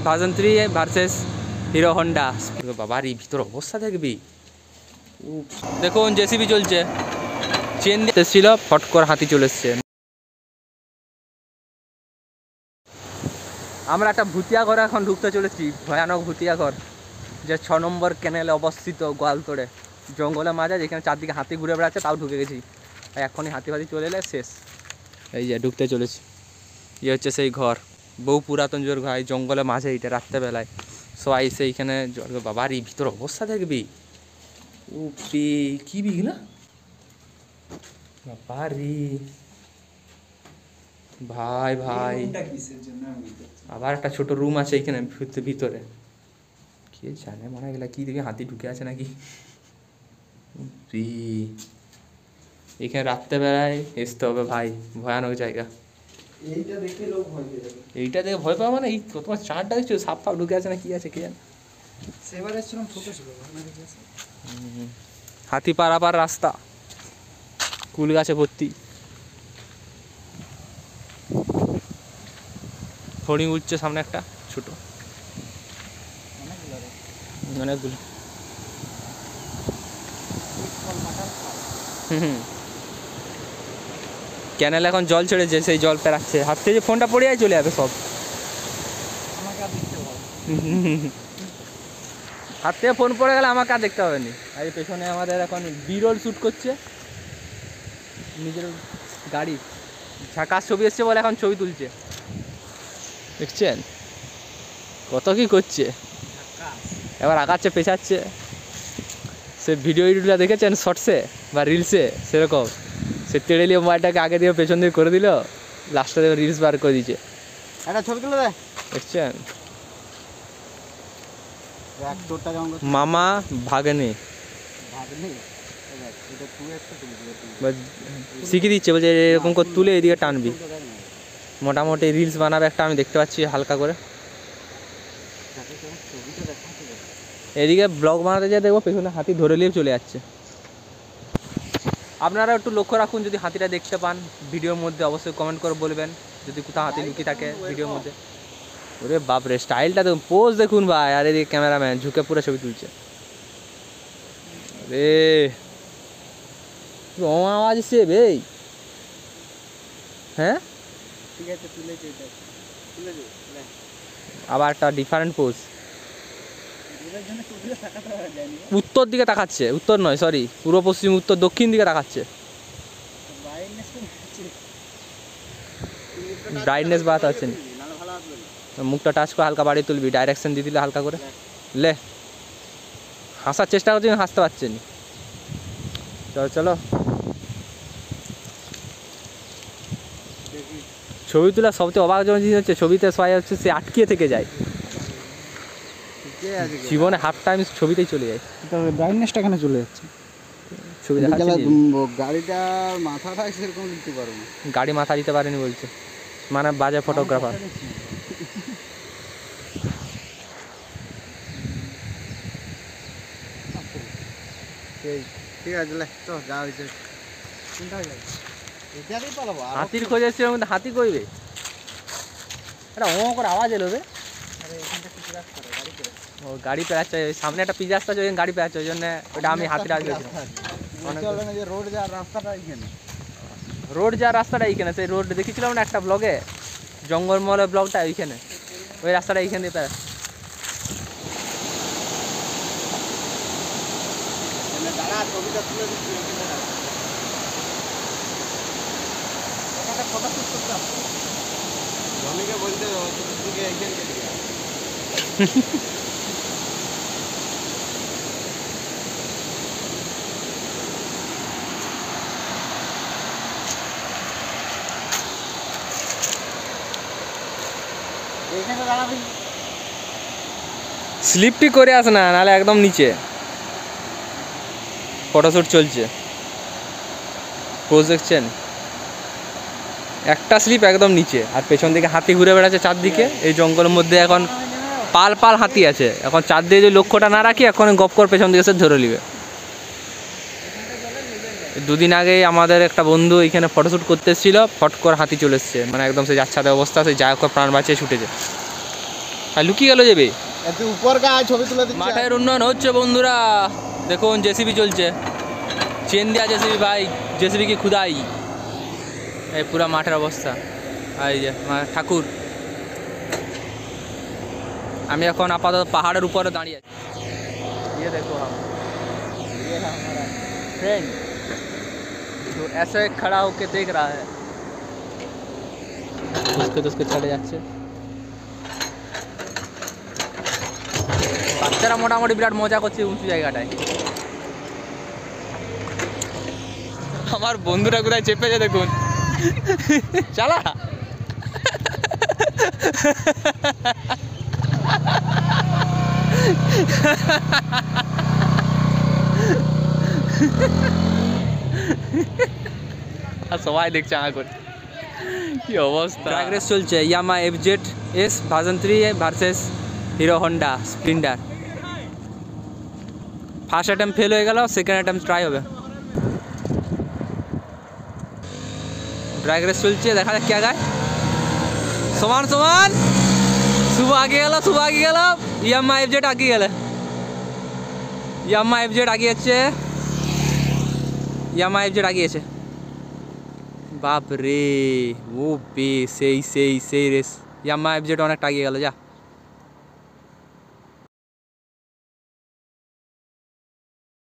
Version 3 versus hero Honda. বাবার এই ভিতর অবস্থা দেখবি, দেখুন জেসিবি চলছে, চেন দিতে ছিল, ফট করে হাতি চলে এসছে। আমরা একটা ভুতিয়া ঘরে এখন ঢুকতে চলেছি, ভয়ানক ভুতিয়া ঘর, যে 6 নম্বর ক্যানেলে অবস্থিত গোয়ালতোড়ে, জঙ্গলের মাঝে, যেখানে চারদিকে হাতি ঘুরে বেড়াচ্ছে, তাও ঢুকে গেছি। এখনই হাতি ফাতি চলে এলে শেষ। এই যে ঢুকতে চলেছি, ইয়ে হচ্ছে সেই ঘর, বহু পুরাতন জোর ঘর, জঙ্গলের মাঝে এইটা রাত্রেবেলায় সবাই এসে এইখানে। বাবার এই ভিতর অবস্থা দেখবি, উপি কি বিঘ না বাবারি, ভাই ভাই আবার একটা ছোট রুম আছে এইখানে ভিতরে, কে জানে মনে গেলা কি দেখি হাতি ঢুকে আছে নাকি। এখানে রাত্রেবেলায় আসতে হবে ভাই, ভয়ানক জায়গা। এইটা দেখে ভয় পাওয়া মানে এই তোমার চারটা দেখছো সাপ ফাপ ঢুকে আছে না কি আছে কে জানে। হাতি পারাপার রাস্তা, কুল গাছে ভর্তি, হরিণ উঠছে সামনে একটা ছোট, অনেকগুলো। ক্যানেল এখন জল ছেড়েছে, সেই জল পেরাচ্ছে, হাত থেকে যে ফোনটা পড়ে যায় চলে যাবে সব। হাত থেকে ফোন পড়ে গেলে আমাকে আর দেখতে হবে না। আর এই পেছনে আমাদের এখন বিরল শ্যুট করছে, নিজের গাড়ি ঝাঁকাস ছবি এসছে বলে এখন ছবি তুলছে, দেখছেন কত কি করছে, এবার আগাচ্ছে পেছাচ্ছে। সে ভিডিওগুলো দেখেছেন শর্টসে বা রিলসে, সেরকম সে তেড়ে নিয়ে মোবাইলটাকে আগে দিয়ে পেছন দিয়ে করে দিল, লাস্টে দিয়ে রিলস বার করে দিয়েছে। একটা ছবি তুলে দেয় দেখছেন, মামা ভাগ্নে শিখিয়ে দিচ্ছে, বলছে এরকম করে তুলে এদিকে টানবি, মোটামুটি রিলস বানাবে একটা, আমি দেখতে পাচ্ছি হালকা করে। এদিকে ব্লগ বানাতে যা দেখবো পেছনে হাতি ধরে নিয়ে চলে যাচ্ছে। আপনারা একটু লক্ষ্য রাখুন, যদি হাতিটা দেখতে পান ভিডিওর মধ্যে অবশ্যই কমেন্ট করে বলবেন, যদি কোথাও হাতি লুকিয়ে থাকে ভিডিওর মধ্যে। ওরে বাপরে স্টাইলটা দেখুন, পোজ দেখুন ভাই, আর এদিকে ক্যামেরাম্যান ঝুঁকে পুরো ছবি তুলছে। রে আওয়াজ সে ভাই, হ্যাঁ ঠিক আছে আবার একটা ডিফারেন্ট পোজ, উত্তর দিকে তাকাচ্ছে, উত্তর নয় সরি পূর্ব পশ্চিম উত্তর দক্ষিণ দিকে তাকাচ্ছে, ব্রাইটনেস বাড়াতে হচ্ছে না, মুখটা টাচ করে হালকা বাড়িয়ে তুলবি, ডাইরেকশন দিয়ে দিলে হালকা করে, লে হাসার চেষ্টা করছি হাসতে পারছেন। চলো চলো ছবি তোলা সবচেয়ে অবাক জিনিস হচ্ছে, ছবিতে সবাই হচ্ছে সে আটকিয়ে থেকে যায়, জীবনে হাফ টাইম ছবিতেই চলে যায়। ব্রাইটনেসটা এখানে চলে যাচ্ছে, ছবি দেখাচ্ছে গাড়িটা মাথাটা সেরকম দিতে পারবো না, গাড়ি মাথা দিতে পারেনি বলছে, মানে বাজে ফটোগ্রাফার। ঠিক আছে তো যা হয়েছে হাতির খোঁজ এসছে, ওর মধ্যে হাতি কইবে একটা ও করে আওয়াজ এলো বে, ও গাড়ি পেরাচ্ছে সামনে একটা পিজা আসতে, ওই গাড়ি পেরাচ্ছে, ওই জন্য ওটা আমি হাতিটা রোড যাওয়ার রাস্তাটা এইখানে, রোড যাওয়ার রাস্তাটা এইখানে, সেই রোড দেখেছিলাম না একটা ব্লগে, জঙ্গলমহলের ব্লগটা ওইখানে, ওই রাস্তাটা এইখানে দিয়ে পেরাচ্ছে। ছবিটা তুলে দিচ্ছি, ফটোশুট করতে হবে, জমিকে বলতে দিকে এইখানে দাঁড়াবি, স্লিপটি করে আস না, নাহলে একদম নিচে। ফটোশ্যুট চলছে, পোজ দেখছেন, একটা স্লিপ একদম নিচে, আর পেছন দিকে হাতি ঘুরে বেড়াচ্ছে চারদিকে। এই জঙ্গলের মধ্যে এখন পাল পাল হাতি আছে, এখন চারদিকে যদি লক্ষ্যটা না রাখি এখন গপ করে পেছন দিকে সে ধরে নিবে। দুদিন আগেই আমাদের একটা বন্ধু এখানে ফটোশ্যুট করতে এসেছিল, ফট করে হাতি চলে এসছে, মানে একদম সে যাচ্ছাদের অবস্থা, সেই যা করে প্রাণ বাঁচিয়ে ছুটেছে। আর লুকিয়ে গেল যাবে তুই উপর গায়ে ছবি তুলে দিচ্ছিস মাঠের উন্নয়ন হচ্ছে বন্ধুরা দেখুন জেসিবি চলছে চেন দেওয়া জেসিবি ভাই জেসিবি কি খুদাই এই পুরা মাঠের অবস্থা এই যে ঠাকুর আমি এখন আপাতত পাহাড়ের উপরে দাঁড়িয়ে আছি ये देखो हम ये है हमारा फ्रेंड जो ऐसे खड़ा होके देख रहा है उसके चले যাচ্ছে বাচ্চারা মোটামুটি বিরাট মজা করছে উঁচু জায়গাটায় আমার বন্ধুরা কোথায় চেপেছে দেখুন চালা আর সবাই দেখছে এখন কি অবস্থা ড্র্যাগ রেস চলছে ইয়ামা FZ S version 3 versus hero Honda Splendor first attempt fail হয়ে গেল সেকেন্ড অ্যাটেম্প ট্রাই হবে ড্র্যাগ রেস চলছে দেখা যাক কে আগায় সমান সমান শুভ আগে গেল ইয়ামা এফজেড আগে গেল ইয়ামা এফজেড আগিয়েছে ইয়ামা এফজেড আগিয়েছে বাপ রে ও বে সেই রেস ইয়ামা এফজেড অনেকটা আগিয়ে গেল যা